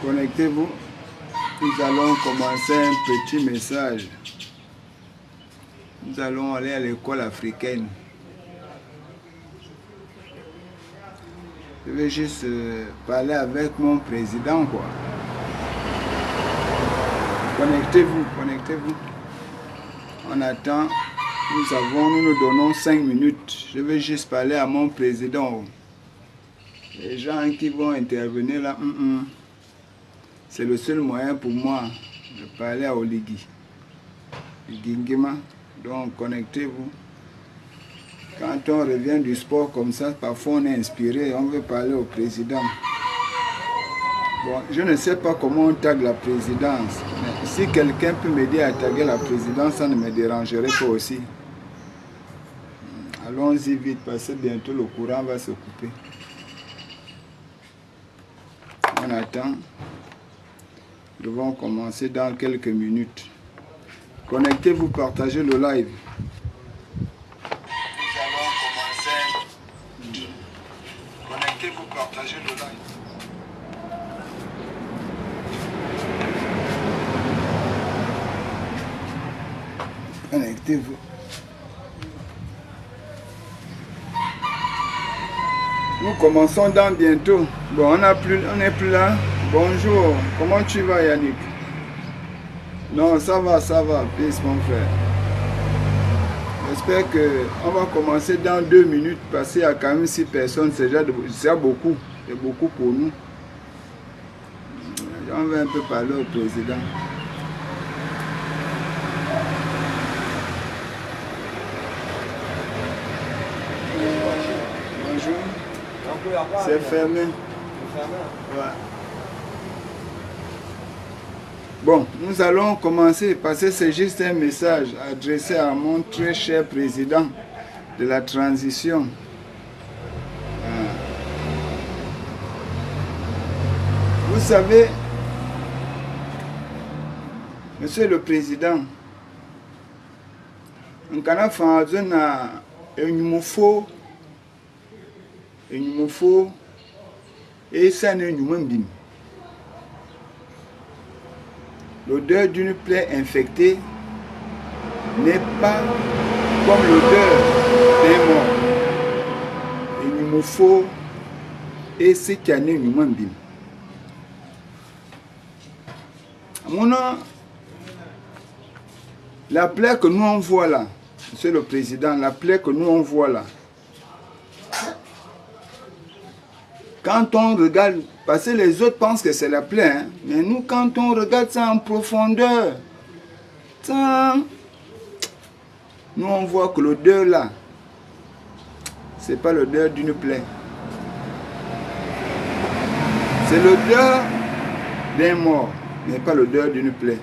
Connectez-vous. Nous allons commencer un petit message. Nous allons aller à l'école africaine. Je vais juste parler avec mon président, quoi. Connectez-vous, connectez-vous. On attend. Nous nous donnons 5 minutes. Je vais juste parler à mon président. Les gens qui vont intervenir là, c'est le seul moyen pour moi de parler à Oligui. Donc connectez-vous. Quand on revient du sport comme ça, parfois on est inspiré, on veut parler au président. Bon, je ne sais pas comment on tague la présidence, mais si quelqu'un peut m'aider à taguer la présidence, ça ne me dérangerait pas aussi. Allons-y vite, parce que bientôt le courant va se couper. On attend. Nous devons commencer dans quelques minutes. Connectez-vous, partagez le live. Nous allons commencer. Connectez-vous, partagez le live. Connectez-vous. Nous commençons dans bientôt. Bon, on n'est plus là. Bonjour. Comment tu vas, Yannick? Non, ça va, peace, mon frère. J'espère qu'on va commencer dans 2 minutes parce qu'il y a quand même 6 personnes. C'est déjà beaucoup. C'est beaucoup pour nous. On va un peu parler au président. Bonjour. C'est fermé. Ouais. Bon, nous allons commencer parce que c'est juste un message adressé à mon très cher président de la transition. Vous savez, monsieur le président, on a fait un faux et ça n'est pas bien. L'odeur d'une plaie infectée n'est pas comme l'odeur d'un mort. Il nous faut et ce qui en est moins bien. La plaie que nous on voit là, monsieur le président, la plaie que nous on voit là, quand on regarde, parce que les autres pensent que c'est la plaie, hein, mais nous quand on regarde ça en profondeur, ça, nous on voit que l'odeur là, c'est pas l'odeur d'une plaie. C'est l'odeur d'un mort, mais pas l'odeur d'une plaie.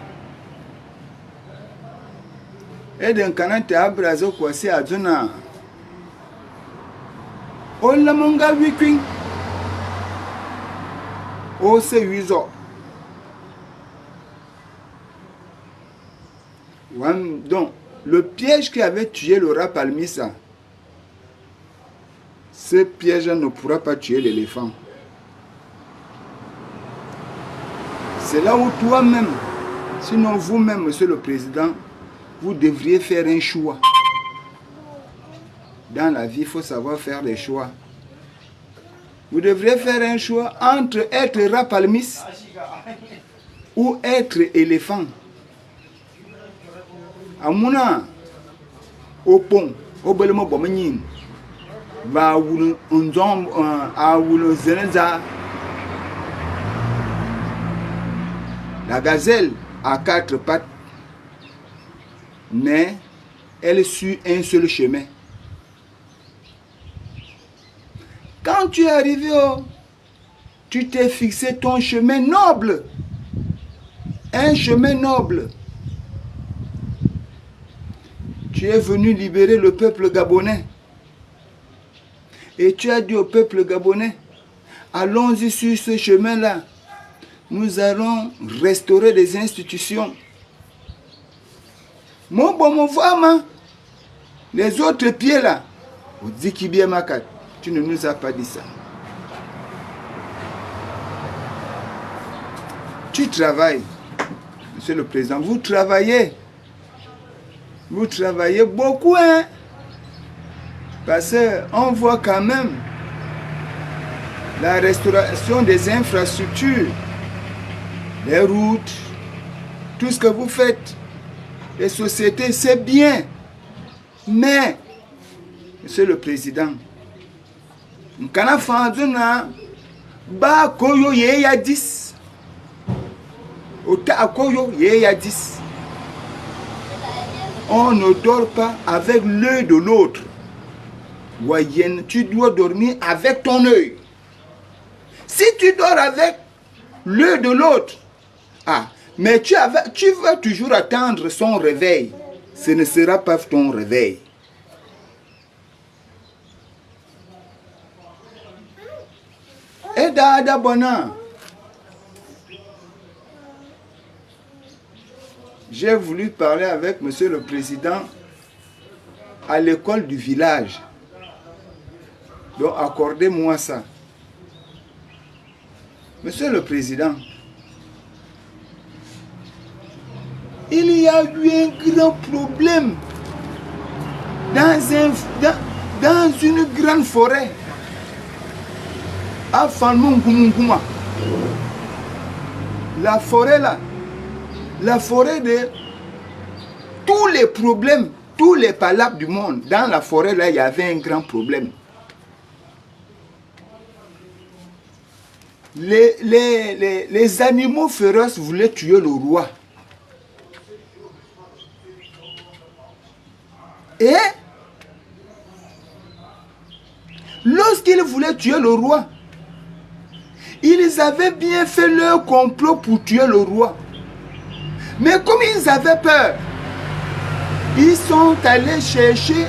Et d'un canal te abrazo quoi c'est à Zona. Oh la monga wiking. Oh c'est 8 ans. Donc, le piège qui avait tué le rat palmissa, ce piège ne pourra pas tuer l'éléphant. C'est là où toi-même, sinon vous-même, monsieur le président, vous devriez faire un choix. Dans la vie, il faut savoir faire des choix. Vous devriez faire un choix entre être rat palmis ou être éléphant. Amuna au pont, au belemo bomenin, va ou unzom a ou le zenza. La gazelle a 4 pattes, mais elle suit un seul chemin. Quand tu es arrivé, tu t'es fixé ton chemin noble. Un chemin noble. Tu es venu libérer le peuple gabonais. Et tu as dit au peuple gabonais, allons-y sur ce chemin-là. Nous allons restaurer les institutions. Mon bon femme, Les autres pieds là, vous dites qui bien Makat, tu ne nous as pas dit ça. Tu travailles, Monsieur le Président, vous travaillez. Vous travaillez beaucoup, hein? Parce qu'on voit quand même la restauration des infrastructures, les routes, tout ce que vous faites, les sociétés, c'est bien. Mais, Monsieur le Président, Nkana Fanduna, Ba Koyo Yeya 10. Ota Akoyo Yeya 10. On ne dort pas avec l'œil de l'autre. Wayenne, tu dois dormir avec ton œil. Si tu dors avec l'œil de l'autre, mais tu vas toujours attendre son réveil. Ce ne sera pas ton réveil. Et Dada Bona, j'ai voulu parler avec Monsieur le Président à l'école du village. Donc accordez-moi ça. Monsieur le Président, il y a eu un grand problème dans une grande forêt à Fanmungumunguma. La forêt là, la forêt de tous les problèmes, tous les palabres du monde. Dans la forêt là, il y avait un grand problème. Les animaux féroces voulaient tuer le roi. Et lorsqu'ils voulaient tuer le roi, ils avaient bien fait leur complot pour tuer le roi. Mais comme ils avaient peur, ils sont allés chercher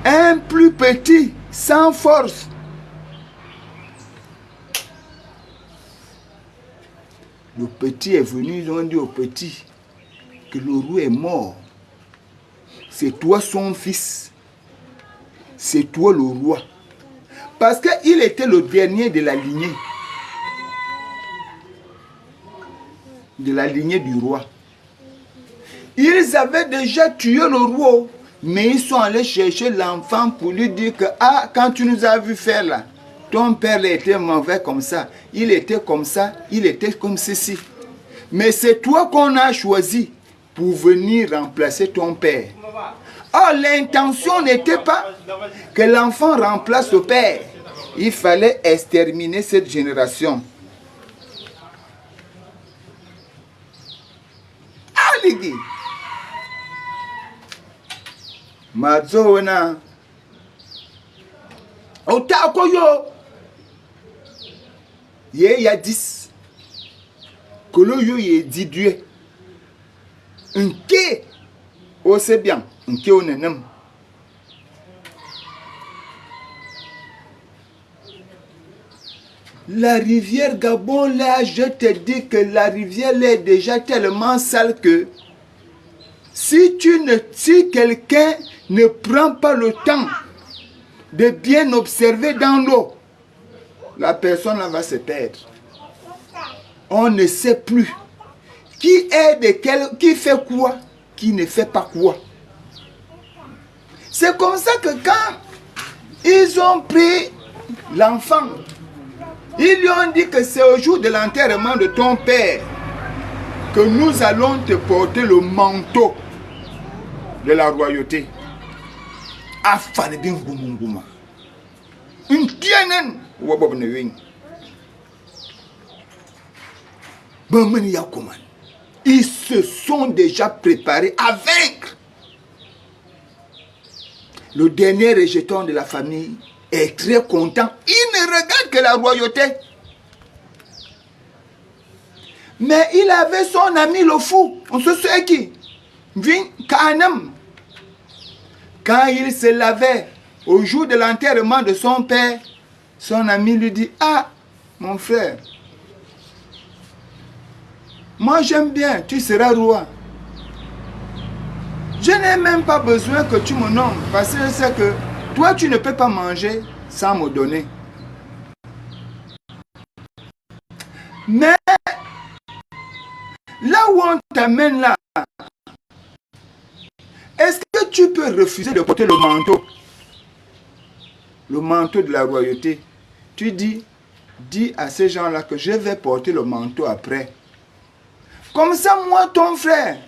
un plus petit, sans force. Le petit est venu, ils ont dit au petit que le roi est mort. C'est toi son fils. C'est toi le roi. Parce qu'il était le dernier de la lignée. De la lignée du roi. Ils avaient déjà tué le roi. Mais ils sont allés chercher l'enfant pour lui dire que quand tu nous as vu faire là, ton père était mauvais comme ça. Il était comme ça. Il était comme ceci. Mais c'est toi qu'on a choisi pour venir remplacer ton père. Or, l'intention n'était pas que l'enfant remplace le père. Il fallait exterminer cette génération. Aligi. Mazona. Otakoyo. Il y a 10. Kolo yo ye dit Dieu. Nke. Oh c'est bien. Nke onenem. La rivière Gabon là, je te dis que la rivière là est déjà tellement sale que si quelqu'un ne prend pas le temps de bien observer dans l'eau, la personne là va se perdre. On ne sait plus qui est de quel, qui fait quoi, qui ne fait pas quoi. C'est comme ça que quand ils ont pris l'enfant, ils lui ont dit que c'est au jour de l'enterrement de ton père que nous allons te porter le manteau de la royauté. Ils se sont déjà préparés à vaincre. Le dernier rejeton de la famille est très content. Il ne regarde que la royauté. Mais il avait son ami le fou. On se souvient qui? Quand il se lavait au jour de l'enterrement de son père, son ami lui dit: ah, mon frère, moi j'aime bien, tu seras roi. Je n'ai même pas besoin que tu me nommes, parce que je sais que toi, tu ne peux pas manger sans me donner. Mais là où on t'amène là, est-ce que tu peux refuser de porter le manteau de la royauté? Tu dis à ces gens-là que je vais porter le manteau après. Comme ça, moi, ton frère,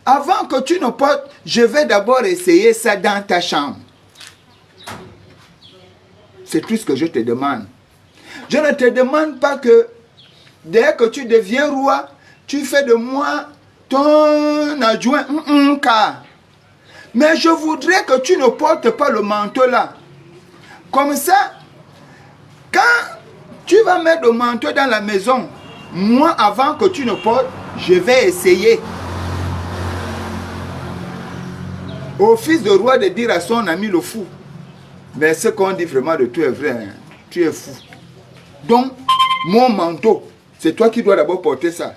avant que tu ne portes, je vais d'abord essayer ça dans ta chambre. C'est tout ce que je te demande. Je ne te demande pas que dès que tu deviens roi, tu fais de moi ton adjoint. Mais je voudrais que tu ne portes pas le manteau là. Comme ça, quand tu vas mettre le manteau dans la maison, moi, avant que tu ne portes, je vais essayer. Au fils de roi de dire à son ami le fou. Mais ce qu'on dit vraiment de toi est vrai. Hein? Tu es fou. Donc, mon manteau, c'est toi qui dois d'abord porter ça.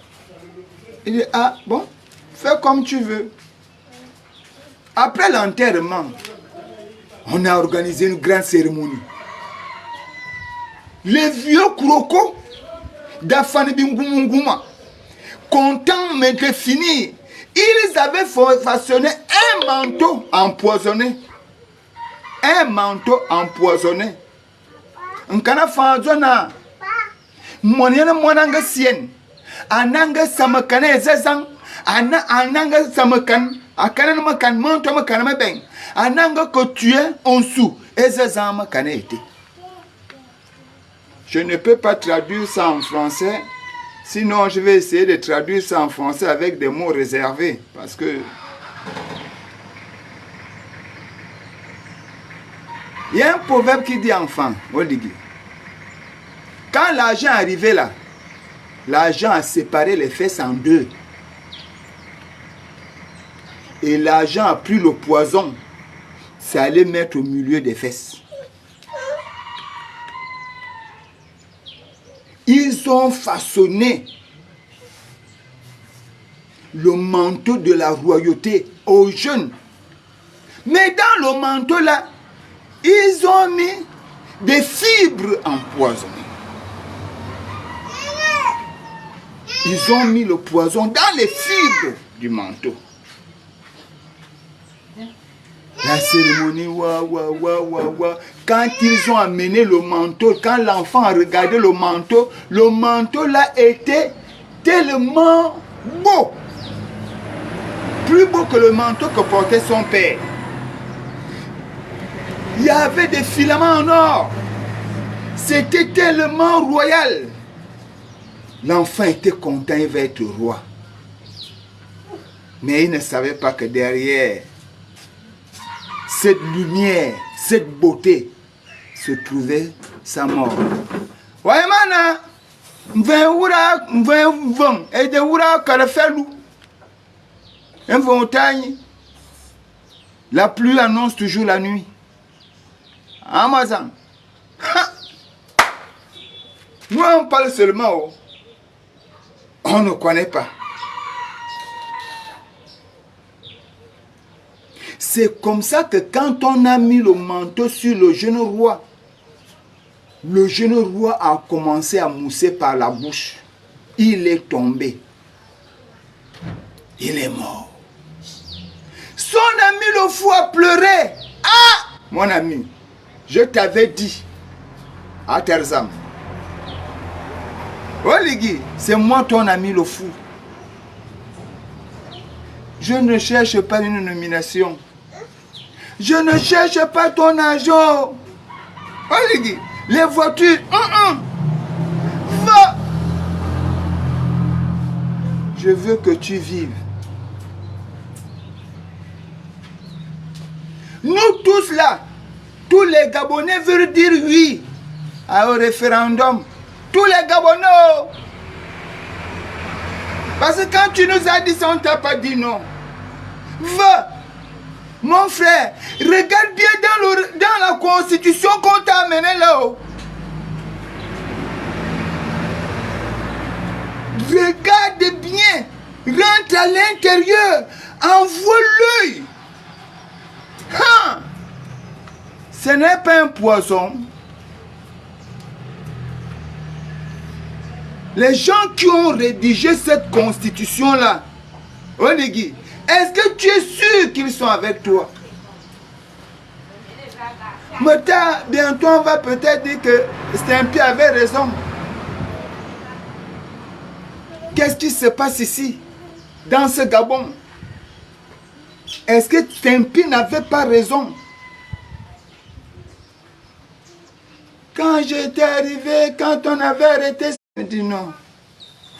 Il dit, ah bon, fais comme tu veux. Après l'enterrement, on a organisé une grande cérémonie. Les vieux crocos d'Afane Bingumunguma, contents mais de finir, ils avaient façonné un manteau empoisonné. Un manteau empoisonné. Nkana fanzona. Moniana monanga sien. Ananga samakane ezezang. Ananga samakan. Akana makan manto makana mabeng. Ananga que tu es en sous. Ezezang makane ete. Je ne peux pas traduire ça en français. Sinon, je vais essayer de traduire ça en français avec des mots réservés. Parce que il y a un proverbe qui dit enfant, Oligui. Quand l'argent est arrivé là, l'argent a séparé les fesses en deux. Et l'argent a pris le poison. C'est allé mettre au milieu des fesses. Ils ont façonné le manteau de la royauté aux jeunes. Mais dans le manteau là, ils ont mis des fibres empoisonnées. Ils ont mis le poison dans les fibres du manteau. La cérémonie, quand ils ont amené le manteau, quand l'enfant a regardé le manteau là était tellement beau. Plus beau que le manteau que portait son père. Il y avait des filaments en or. C'était tellement royal. L'enfant était content, il va être roi. Mais il ne savait pas que derrière cette lumière, cette beauté, se trouvait sa mort. Waimana, la pluie annonce toujours la nuit. Amazon. Nous on parle seulement. On ne connaît pas. C'est comme ça que quand on a mis le manteau sur le jeune roi a commencé à mousser par la bouche. Il est tombé. Il est mort. Son ami le fou a pleuré. Ah, mon ami, je t'avais dit à Terzam. Oligui, c'est moi ton ami le fou. Je ne cherche pas une nomination. Je ne cherche pas ton argent. Oligui, les voitures, va. Je veux que tu vives. Nous tous là, tous les Gabonais veulent dire oui au référendum. Tous les Gabonais. Parce que quand tu nous as dit ça, on ne t'a pas dit non. Va. Mon frère, regarde bien dans la constitution qu'on t'a amené là-haut. Regarde bien. Rentre à l'intérieur. Envoie l'œil. Ce n'est pas un poison. Les gens qui ont rédigé cette constitution-là, Onigui, est-ce que tu es sûr qu'ils sont avec toi? Mais bientôt on va peut-être dire que Stimpy avait raison. Qu'est-ce qui se passe ici, dans ce Gabon? Est-ce que Stimpy n'avait pas raison? Quand j'étais arrivé, quand on avait arrêté, je me dis non.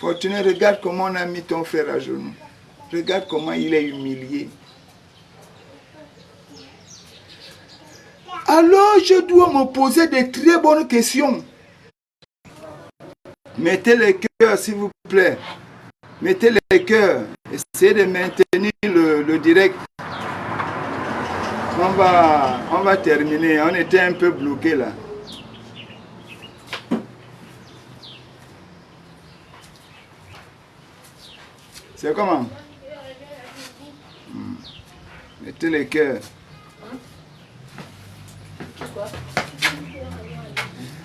Fortuné, regarde comment on a mis ton frère à genoux. Regarde comment il est humilié. Alors je dois me poser de très bonnes questions. Mettez les cœurs s'il vous plaît. Mettez les cœurs. Essayez de maintenir le direct. On va terminer. On était un peu bloqué là. C'est comment? Mettez les cœurs.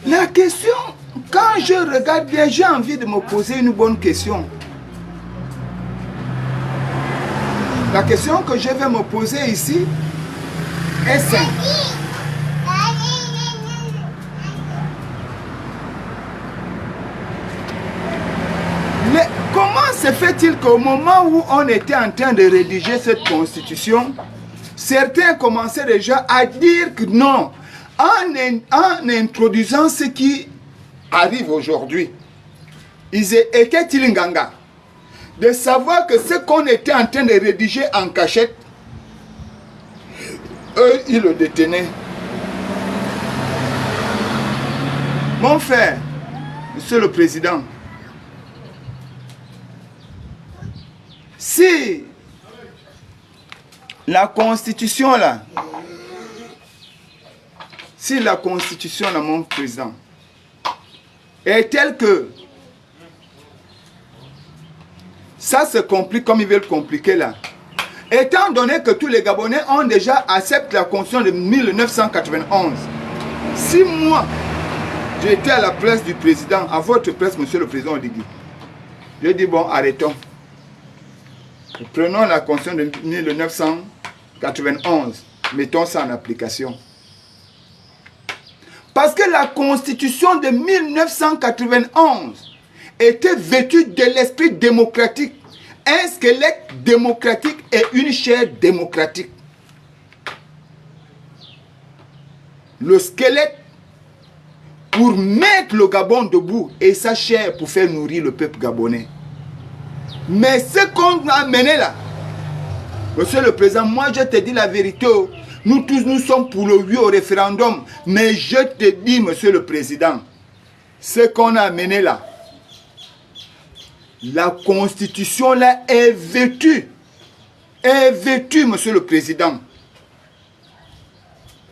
La question, quand je regarde bien, j'ai envie de me poser une bonne question. La question que je vais me poser ici est simple. Mais comment se fait-il qu'au moment où on était en train de rédiger cette constitution, certains commençaient déjà à dire que non, en introduisant ce qui arrive aujourd'hui, ils étaient Tilinganga, de savoir que ce qu'on était en train de rédiger en cachette, eux, ils le détenaient. Mon frère, Monsieur le Président, si la constitution là, mon président, est telle que ça se complique comme ils veulent compliquer là. Étant donné que tous les Gabonais ont déjà accepté la constitution de 1991, si moi j'étais à la place du président, à votre place, Monsieur le Président Oligui, je dis bon, arrêtons. Prenons la constitution de 1991, mettons ça en application. Parce que la constitution de 1991 était vêtue de l'esprit démocratique, un squelette démocratique et une chair démocratique. Le squelette pour mettre le Gabon debout et sa chair pour faire nourrir le peuple gabonais. Mais ce qu'on a mené là, Monsieur le Président, moi je te dis la vérité, nous tous nous sommes pour le oui au référendum, mais je te dis Monsieur le Président, ce qu'on a mené là, la constitution là est vêtue, Monsieur le Président,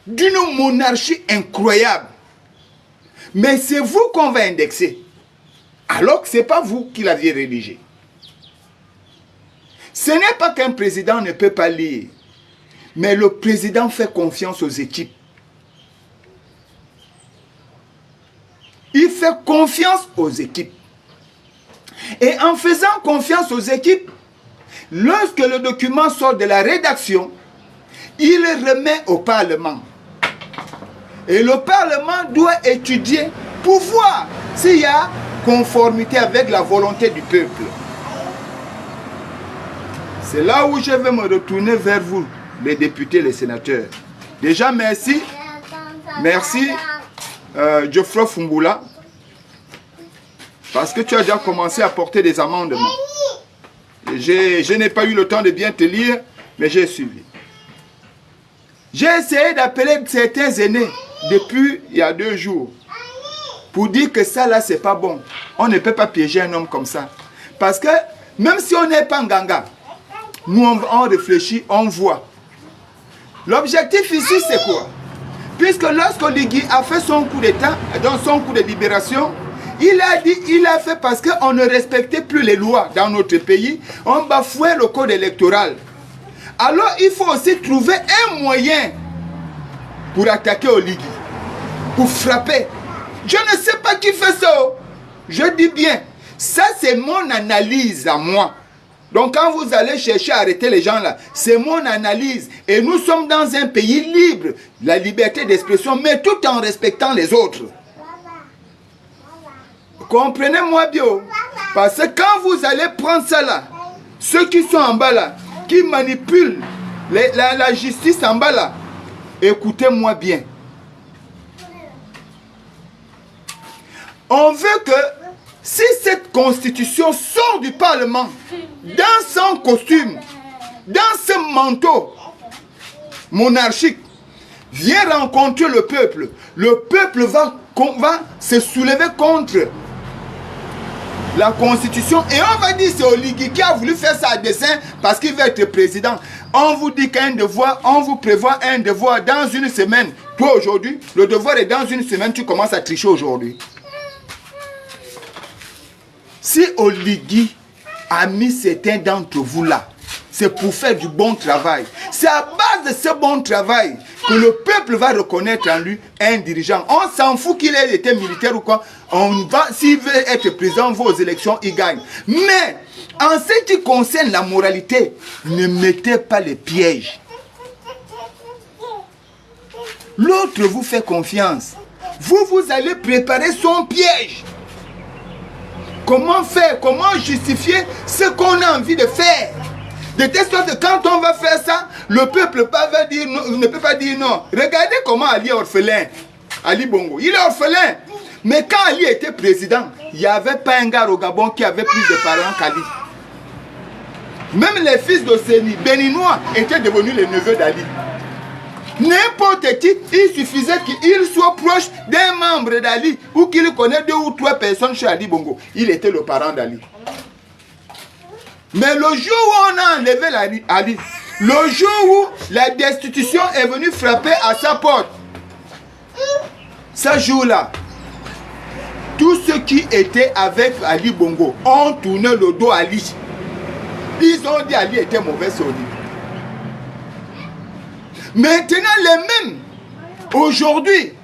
d'une monarchie incroyable. Mais c'est vous qu'on va indexer, alors que ce n'est pas vous qui l'aviez rédigé. Ce n'est pas qu'un président ne peut pas lire, mais le président fait confiance aux équipes. Il fait confiance aux équipes. Et en faisant confiance aux équipes, lorsque le document sort de la rédaction, il le remet au Parlement. Et le Parlement doit étudier pour voir s'il y a conformité avec la volonté du peuple. C'est là où je vais me retourner vers vous, les députés, les sénateurs. Déjà, merci. Merci, Geoffroy Fumboula, parce que tu as déjà commencé à porter des amendements. Je n'ai pas eu le temps de bien te lire, mais j'ai suivi. J'ai essayé d'appeler certains aînés depuis il y a 2 jours pour dire que ça là, c'est pas bon. On ne peut pas piéger un homme comme ça. Parce que même si on n'est pas Nganga, nous on réfléchit, on voit. L'objectif ici c'est quoi? Puisque lorsque Oligui a fait son coup d'état, dans son coup de libération, il a dit, il a fait parce qu'on ne respectait plus les lois dans notre pays, on bafouait le code électoral. Alors il faut aussi trouver un moyen pour attaquer Oligui, pour frapper. Je ne sais pas qui fait ça. Je dis bien, ça c'est mon analyse à moi. Donc quand vous allez chercher à arrêter les gens là, c'est mon analyse. Et nous sommes dans un pays libre, la liberté d'expression, mais tout en respectant les autres. Comprenez-moi bien. Parce que quand vous allez prendre ça là, ceux qui sont en bas là, qui manipulent la justice en bas là, écoutez-moi bien. On veut que si cette constitution sort du Parlement, dans son costume, dans ce manteau monarchique, vient rencontrer le peuple va se soulever contre la constitution et on va dire c'est Oligui qui a voulu faire ça à dessein parce qu'il veut être président. On vous dit qu'un devoir, on vous prévoit un devoir dans une semaine. Toi aujourd'hui, le devoir est dans une semaine, tu commences à tricher aujourd'hui. Si Oligui a mis certains d'entre vous là, c'est pour faire du bon travail. C'est à base de ce bon travail que le peuple va reconnaître en lui un dirigeant. On s'en fout qu'il ait été militaire ou quoi. S'il veut être président, vos élections, il gagne. Mais en ce qui concerne la moralité, ne mettez pas les pièges. L'autre vous fait confiance. Vous allez préparer son piège. Comment faire? Comment justifier ce qu'on a envie de faire? De telle sorte que quand on va faire ça, le peuple ne peut pas dire non. Regardez comment Ali est orphelin. Ali Bongo, il est orphelin. Mais quand Ali était président, il n'y avait pas un gars au Gabon qui avait plus de parents qu'Ali. Même les fils d'Osseni, béninois, étaient devenus les neveux d'Ali. N'importe qui, il suffisait qu'il soit proche d'un membre d'Ali ou qu'il connaît 2 ou 3 personnes chez Ali Bongo. Il était le parent d'Ali. Mais le jour où on a enlevé Ali, le jour où la destitution est venue frapper à sa porte, ce jour-là, tous ceux qui étaient avec Ali Bongo ont tourné le dos à Ali. Ils ont dit Ali était mauvais solide. Maintenant, les mêmes, aujourd'hui,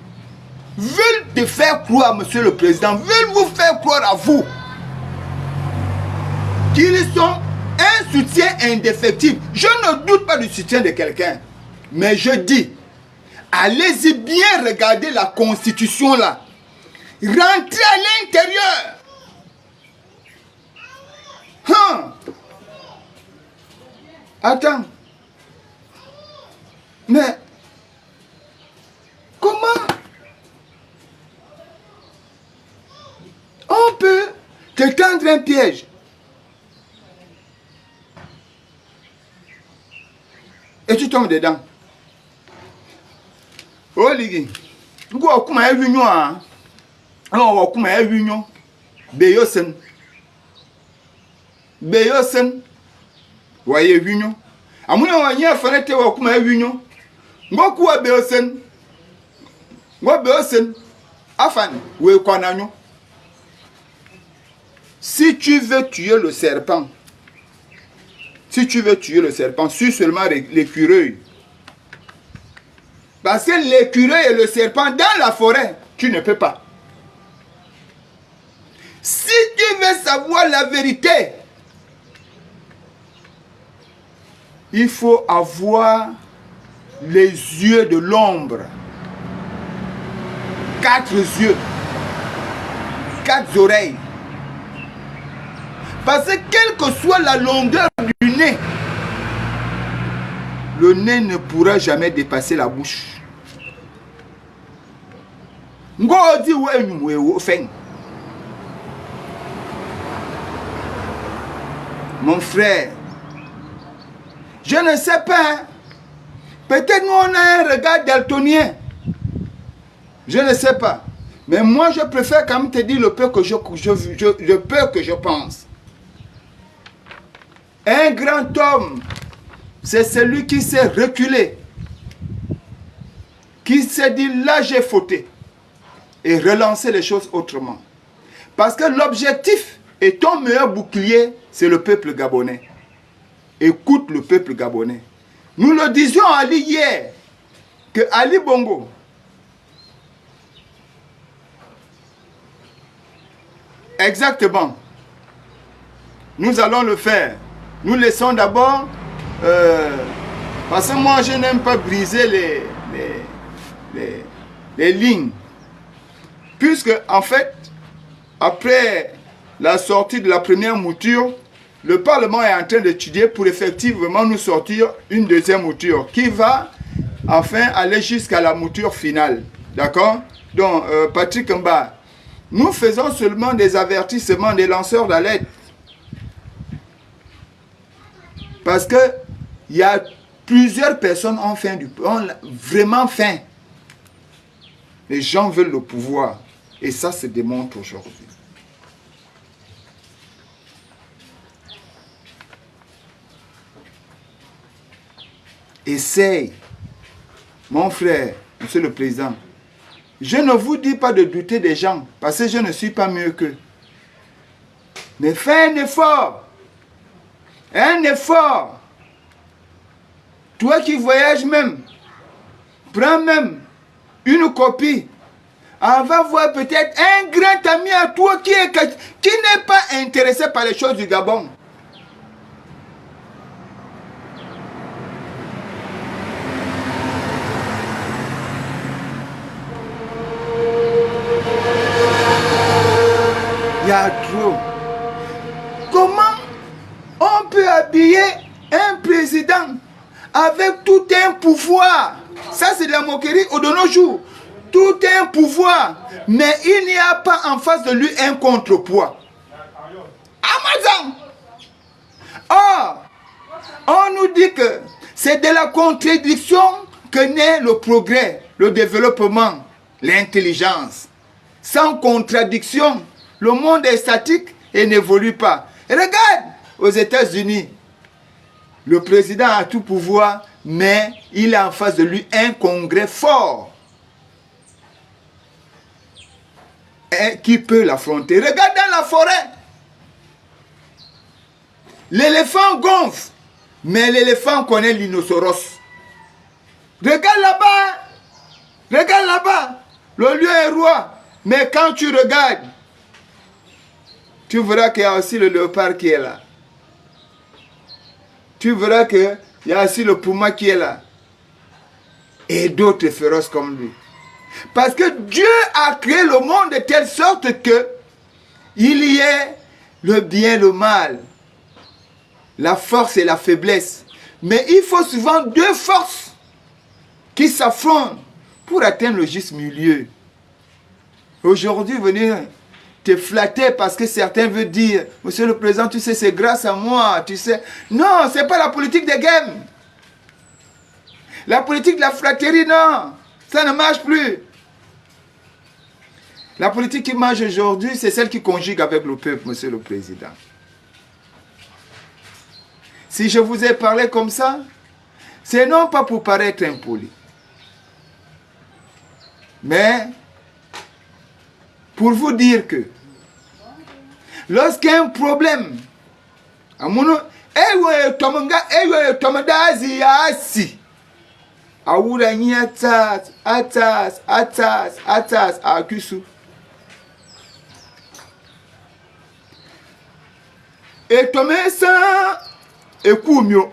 veulent te faire croire, monsieur le président, veulent vous faire croire à vous qu'ils sont un soutien indéfectible. Je ne doute pas du soutien de quelqu'un. Mais je dis, allez-y bien regarder la constitution là. Rentrez à l'intérieur. Attends. Mais comment on peut te tendre un piège et tu tombes dedans? Oligui, vous avez une réunion, alors vous avez une réunion, Beyosen, voyez réunion. À mon avis, il y a fenêtre où vous avez une réunion. Ngoku wa Beyosen, afan, we konanyo. Si tu veux tuer le serpent, suis seulement l'écureuil. Parce que l'écureuil et le serpent dans la forêt, tu ne peux pas. Si tu veux savoir la vérité, il faut avoir les yeux de l'ombre. 4 yeux, 4 oreilles. Parce que quelle que soit la longueur du nez, le nez ne pourra jamais dépasser la bouche. Mon frère, je ne sais pas. Peut-être nous on a un regard daltonien. Je ne sais pas. Mais moi je préfère quand même te dire le peu que je pense. Un grand homme, c'est celui qui s'est reculé. Qui s'est dit là j'ai fauté. Et relancer les choses autrement. Parce que l'objectif et ton meilleur bouclier, c'est le peuple gabonais. Écoute le peuple gabonais. Nous le disions à Ali hier, que Ali Bongo, exactement, nous allons le faire. Nous laissons d'abord, parce que moi je n'aime pas briser les lignes. Puisque en fait, après la sortie de la première mouture, le Parlement est en train d'étudier pour effectivement nous sortir une deuxième mouture qui va enfin aller jusqu'à la mouture finale. D'accord? Donc, Patrick Mba, nous faisons seulement des avertissements, des lanceurs d'alerte. Parce que il y a plusieurs personnes ont vraiment faim. Les gens veulent le pouvoir. Et ça se démontre aujourd'hui. Essaye, mon frère, monsieur le président. Je ne vous dis pas de douter des gens, parce que je ne suis pas mieux qu'eux. Mais fais un effort. Un effort. Toi qui voyages même, prends même une copie. On va voir peut-être un grand ami à toi qui n'est pas intéressé par les choses du Gabon. Il y a trop. Comment on peut habiller un président avec tout un pouvoir? Ça, c'est de la moquerie de nos jours. Tout un pouvoir, mais il n'y a pas en face de lui un contrepoids. Amazon! Or, on nous dit que c'est de la contradiction que naît le progrès, le développement, l'intelligence. Sans contradiction, le monde est statique et n'évolue pas. Et regarde, aux États-Unis, le président a tout pouvoir, mais il a en face de lui un congrès fort. Et qui peut l'affronter? Regarde dans la forêt. L'éléphant gonfle, mais l'éléphant connaît l'innoceros. Regarde là-bas. Regarde là-bas. Le lion est roi. Mais quand tu regardes, tu verras qu'il y a aussi le léopard qui est là. Tu verras qu'il y a aussi le puma qui est là. Et d'autres féroces comme lui. Parce que Dieu a créé le monde de telle sorte que il y ait le bien et le mal, la force et la faiblesse. Mais il faut souvent deux forces qui s'affrontent pour atteindre le juste milieu. Aujourd'hui, venir te flatter parce que certains veulent dire, monsieur le président, tu sais, c'est grâce à moi, tu sais. Non, ce n'est pas la politique des games. La politique de la flatterie, non. Ça ne marche plus. La politique qui marche aujourd'hui, c'est celle qui conjugue avec le peuple, monsieur le président. Si je vous ai parlé comme ça, c'est non pas pour paraître impoli, mais pour vous dire que lorsqu'il y a un problème, et tomé ça et coumio.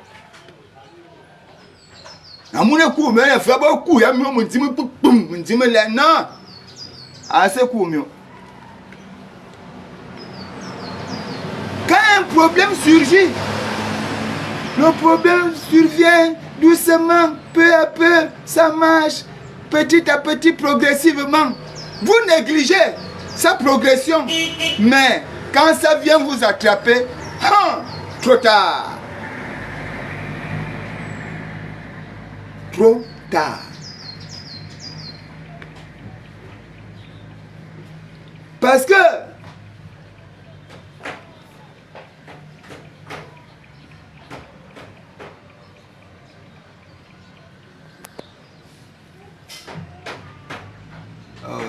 Amuna coumio, il fait beaucoup, il y a mon dit non, assez coumio. Quand un problème surgit, le problème survient doucement, peu à peu, ça marche, petit à petit, progressivement. Vous négligez sa progression, mais quand ça vient vous attraper, trop tard. Trop tard. Parce que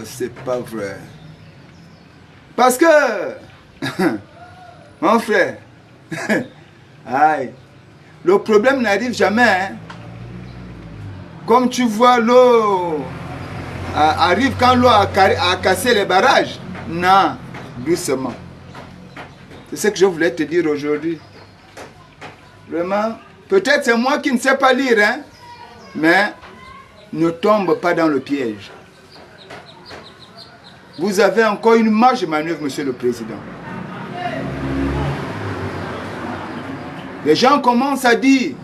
c'est pas vrai. Parce que mon frère, aïe, le problème n'arrive jamais. Hein. Comme tu vois, l'eau arrive quand l'eau a cassé les barrages. Non, doucement. C'est ce que je voulais te dire aujourd'hui. Vraiment, peut-être c'est moi qui ne sais pas lire, hein, mais ne tombe pas dans le piège. Vous avez encore une marge de manœuvre, Monsieur le Président. Les gens commencent à dire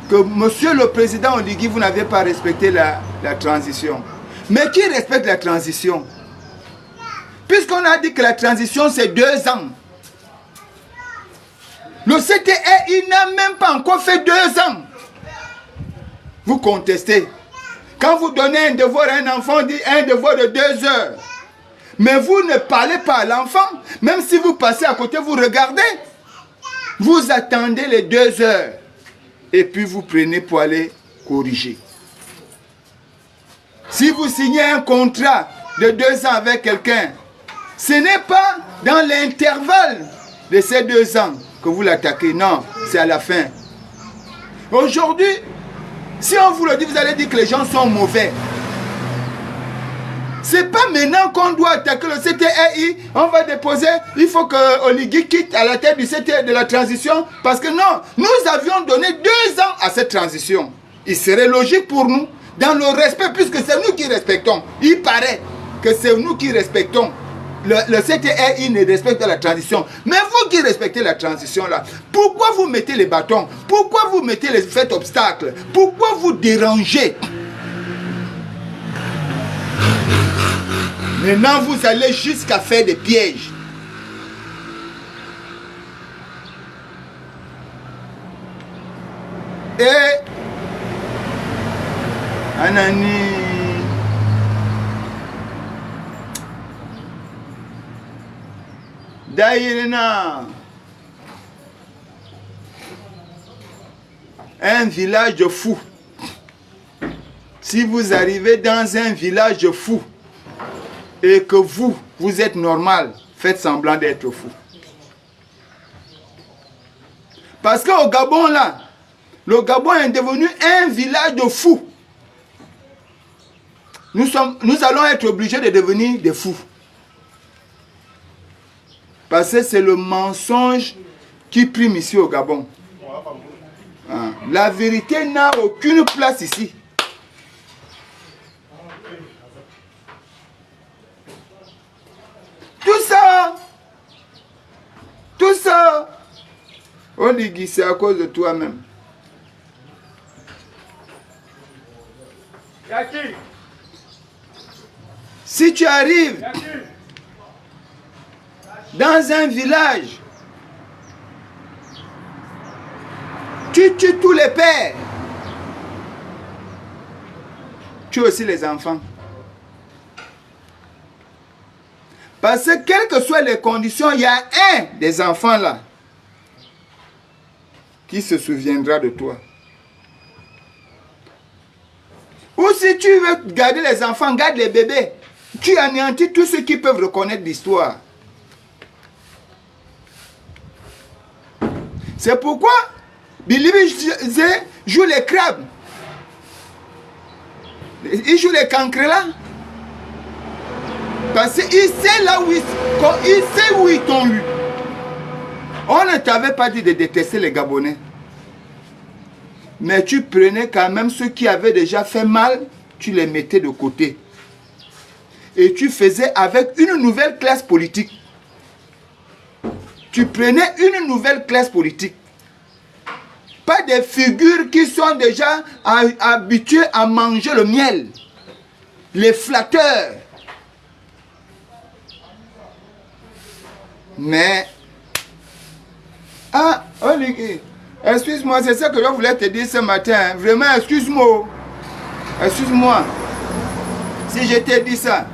que Monsieur le Président Oligui, vous n'avez pas respecté la transition. Mais qui respecte la transition? Puisqu'on a dit que la transition c'est 2 ans. Le CTE, il n'a même pas encore fait 2 ans. Vous contestez. Quand vous donnez un devoir à un enfant, on dit un devoir de 2 heures. Mais vous ne parlez pas à l'enfant. Même si vous passez à côté, vous regardez. Vous attendez les 2 heures. Et puis vous prenez pour aller corriger. Si vous signez un contrat de 2 ans avec quelqu'un, ce n'est pas dans l'intervalle de ces 2 ans que vous l'attaquez. Non, c'est à la fin. Aujourd'hui, si on vous le dit, vous allez dire que les gens sont mauvais. C'est pas maintenant qu'on doit attaquer le CTI. On va déposer, il faut que Oligui quitte à la tête du CTI de la transition. Parce que non, nous avions donné 2 ans à cette transition. Il serait logique pour nous, dans le respect, puisque c'est nous qui respectons. Il paraît que c'est nous qui respectons. Le CTI ne respecte pas la transition. Mais vous qui respectez la transition là, pourquoi vous mettez les bâtons? Pourquoi vous mettez les faits obstacles? Pourquoi vous dérangez? Maintenant, vous allez jusqu'à faire des pièges. Et Anani, Daïrena, un village de fous. Si vous arrivez dans un village de fous, et que vous êtes normal, faites semblant d'être fou. Parce qu'au Gabon, là, le Gabon est devenu un village de fous. Nous allons être obligés de devenir des fous. Parce que c'est le mensonge qui prime ici au Gabon. La vérité n'a aucune place ici. Tout ça, Oligui, c'est à cause de toi-même. Si tu arrives dans un village, tu tues tous les pères, tu aussi les enfants. Parce que quelles que soient les conditions, il y a un des enfants là qui se souviendra de toi. Ou si tu veux garder les enfants, garde les bébés. Tu anéantis tous ceux qui peuvent reconnaître l'histoire. C'est pourquoi Bilibi joue les crabes. Il joue les cancrelats. Parce qu'il sait là où ils t'ont eu. On ne t'avait pas dit de détester les Gabonais. Mais tu prenais quand même ceux qui avaient déjà fait mal, tu les mettais de côté. Et tu faisais avec une nouvelle classe politique. Tu prenais une nouvelle classe politique. Pas des figures qui sont déjà habituées à manger le miel. Les flatteurs. Mais, Oligui, excuse-moi, c'est ça que je voulais te dire ce matin. Vraiment, excuse-moi. Excuse-moi. Si je t'ai dit ça.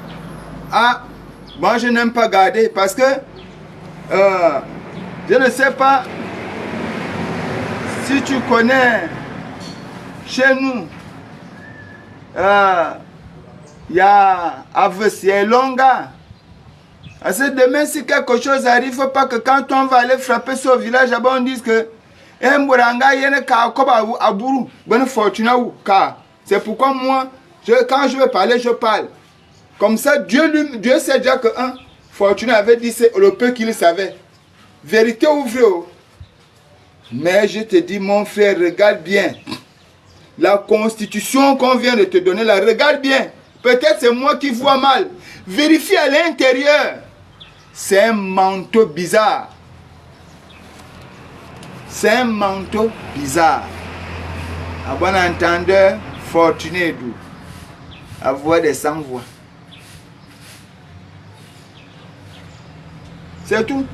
Moi je n'aime pas garder parce que je ne sais pas si tu connais chez nous. Il y a Avesielonga. Parce que demain, si quelque chose arrive, il ne faut pas que quand on va aller frapper ce village, on dise que Mburanga yene ka koba aburu, bonne fortuna ou ka C'est pourquoi moi, quand je veux parler, je parle. Comme ça, Dieu sait déjà que Fortuné avait dit c'est le peu qu'il savait. Vérité ou vrai. Mais je te dis, mon frère, regarde bien. La constitution qu'on vient de te donner, la regarde bien. Peut-être c'est moi qui vois mal. Vérifie à l'intérieur. C'est un manteau bizarre. C'est un manteau bizarre. À bon entendeur, Fortuné d'où? À voix des sans-voix. C'est tout.